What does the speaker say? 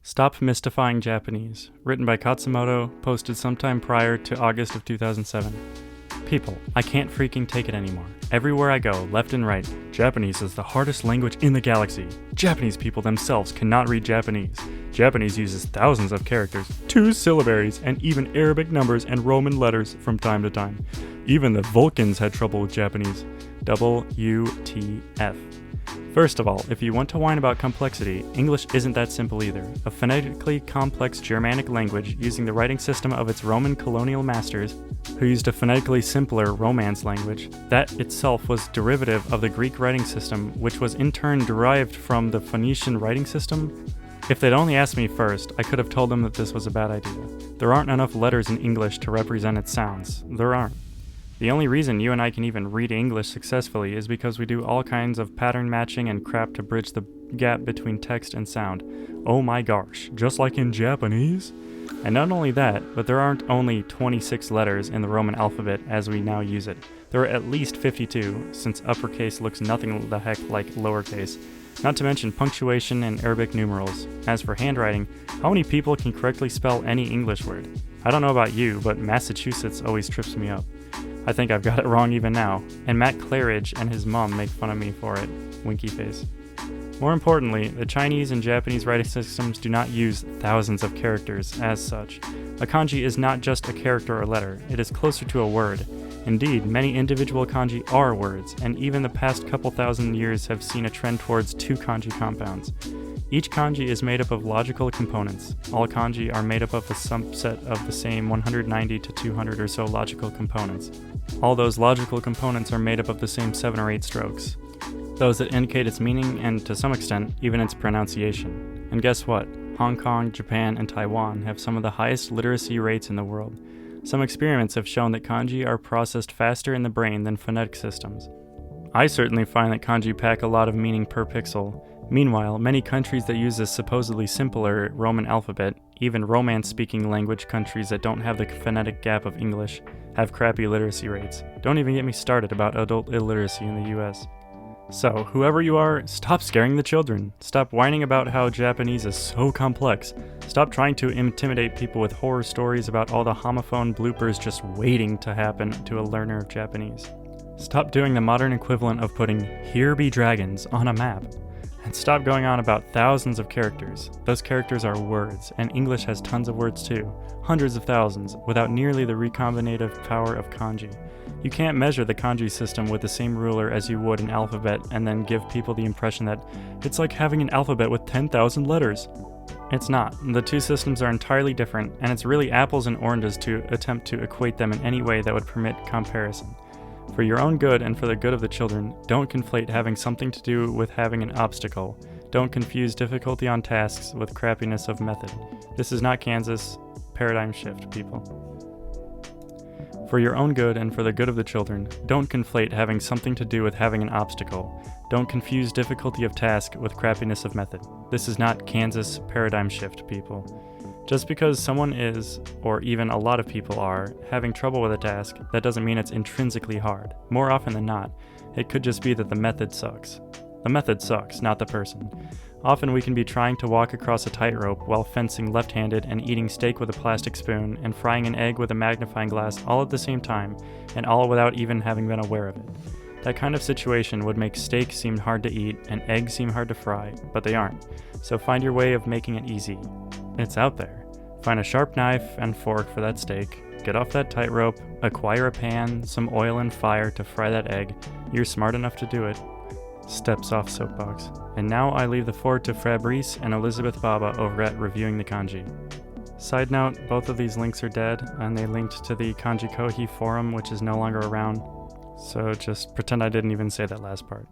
Stop Mystifying Japanese, written by Khatzumoto, posted sometime prior to August of 2007. People, I can't freaking take it anymore. Everywhere I go, left and right, Japanese is the hardest language in the galaxy. Japanese people themselves cannot read Japanese. Japanese uses thousands of characters, 2 syllabaries, and even Arabic numbers and Roman letters from time to time. Even the Vulcans had trouble with Japanese. WTF. First of all, if you want to whine about complexity, English isn't that simple either. A phonetically complex Germanic language using the writing system of its Roman colonial masters, who used a phonetically simpler Romance language, that itself was derivative of the Greek writing system, which was in turn derived from the Phoenician writing system. If they'd only asked me first, I could have told them that this was a bad idea. There aren't enough letters in English to represent its sounds. There aren't. The only reason you and I can even read English successfully is because we do all kinds of pattern matching and crap to bridge the gap between text and sound. Oh my gosh, just like in Japanese? And not only that, but there aren't only 26 letters in the Roman alphabet as we now use it. There are at least 52, since uppercase looks nothing the heck like lowercase. Not to mention punctuation and Arabic numerals. As for handwriting, how many people can correctly spell any English word? I don't know about you, but Massachusetts always trips me up. I think I've got it wrong even now, and Matt Claridge and his mom make fun of me for it. Winky face. More importantly, the Chinese and Japanese writing systems do not use thousands of characters as such. A kanji is not just a character or letter, it is closer to a word. Indeed, many individual kanji are words, and even the past couple thousand years have seen a trend towards 2 kanji compounds. Each kanji is made up of logical components. All kanji are made up of a subset of the same 190 to 200 or so logical components. All those logical components are made up of the same 7 or 8 strokes. Those that indicate its meaning and, to some extent, even its pronunciation. And guess what? Hong Kong, Japan, and Taiwan have some of the highest literacy rates in the world. Some experiments have shown that kanji are processed faster in the brain than phonetic systems. I certainly find that kanji pack a lot of meaning per pixel. Meanwhile, many countries that use this supposedly simpler Roman alphabet, even Romance-speaking language countries that don't have the phonetic gap of English, have crappy literacy rates. Don't even get me started about adult illiteracy in the US. So, whoever you are, stop scaring the children. Stop whining about how Japanese is so complex. Stop trying to intimidate people with horror stories about all the homophone bloopers just waiting to happen to a learner of Japanese. Stop doing the modern equivalent of putting "Here be dragons" on a map. And stop going on about thousands of characters. Those characters are words, and English has tons of words too, hundreds of thousands, without nearly the recombinative power of kanji. You can't measure the kanji system with the same ruler as you would an alphabet and then give people the impression that it's like having an alphabet with 10,000 letters. It's not. The 2 systems are entirely different, and it's really apples and oranges to attempt to equate them in any way that would permit comparison. For your own good and for the good of the children, don't conflate having something to do with having an obstacle. Don't confuse difficulty on tasks with crappiness of method. This is not Kansas. Paradigm shift, people. For your own good and for the good of the children, don't conflate having something to do with having an obstacle. Don't confuse difficulty of task with crappiness of method. This is not Kansas. Paradigm shift, people. Just because someone is, or even a lot of people are, having trouble with a task, that doesn't mean it's intrinsically hard. More often than not, it could just be that the method sucks. The method sucks, not the person. Often we can be trying to walk across a tightrope while fencing left-handed and eating steak with a plastic spoon and frying an egg with a magnifying glass all at the same time, and all without even having been aware of it. That kind of situation would make steak seem hard to eat and eggs seem hard to fry, but they aren't. So find your way of making it easy. It's out there. Find a sharp knife and fork for that steak, get off that tightrope, acquire a pan, some oil and fire to fry that egg. You're smart enough to do it. Steps off soapbox. And now I leave the floor to Fabrice and Elizabeth Baba over at Reviewing the Kanji. Side note, both of these links are dead, and they linked to the Kanji Kohi forum, which is no longer around. So just pretend I didn't even say that last part.